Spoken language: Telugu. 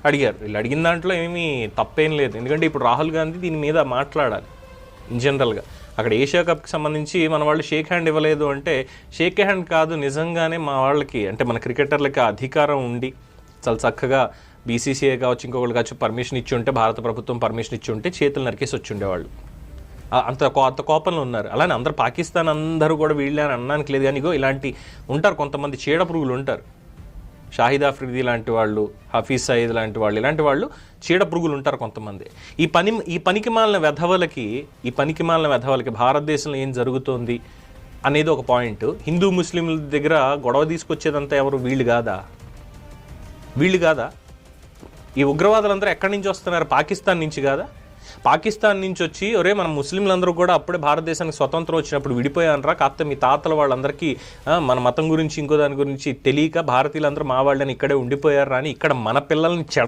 అడిగారు. వీళ్ళు అడిగిన దాంట్లో ఏమీ తప్పేం లేదు, ఎందుకంటే ఇప్పుడు రాహుల్ గాంధీ దీని మీద మాట్లాడాలి ఇన్ జనరల్గా. అక్కడ ఏషియా కప్కి సంబంధించి మన వాళ్ళు షేక్ హ్యాండ్ ఇవ్వలేదు అంటే షేక్ హ్యాండ్ కాదు, నిజంగానే మా వాళ్ళకి అంటే మన క్రికెటర్లకి అధికారం ఉండి చాలా చక్కగా బీసీసీఐ కావచ్చు ఇంకొకళ్ళు కావచ్చు పర్మిషన్ ఇచ్చి ఉంటే, భారత ప్రభుత్వం పర్మిషన్ ఇచ్చి ఉంటే చేతులు నరికేసి వచ్చి ఉండేవాళ్ళు. అంత కోపంలో ఉన్నారు. అలానే అందరు పాకిస్తాన్ అందరూ కూడా వీళ్ళే అని అనడానికి లేదు, కానీ ఇగో ఇలాంటి ఉంటారు కొంతమంది చీడ పురుగులు ఉంటారు. షాహిద్ ఆఫ్రిది లాంటి వాళ్ళు, హఫీజ్ సయీద్ లాంటి వాళ్ళు, ఇలాంటి వాళ్ళు చీడ పురుగులు ఉంటారు కొంతమంది. ఈ పనికిమాలిన వెధవలకి భారతదేశంలో ఏం జరుగుతోంది అనేది ఒక పాయింట్. హిందూ ముస్లింల దగ్గర గొడవ తీసుకొచ్చేదంతా ఎవరు? వీళ్ళు కాదా? ఈ ఉగ్రవాదులందరూ ఎక్కడి నుంచి వస్తున్నారు? పాకిస్తాన్ నుంచి కాదా? పాకిస్తాన్ నుంచి వచ్చి ఒరే మన ముస్లింలందరూ కూడా అప్పుడే భారతదేశానికి స్వతంత్రం వచ్చినప్పుడు విడిపోయానరా, కాకపోతే మీ తాతల వాళ్ళందరికీ మన మతం గురించి ఇంకో దాని గురించి తెలియక భారతీయులందరూ మా వాళ్ళని ఇక్కడే ఉండిపోయారా అని ఇక్కడ మన పిల్లల్ని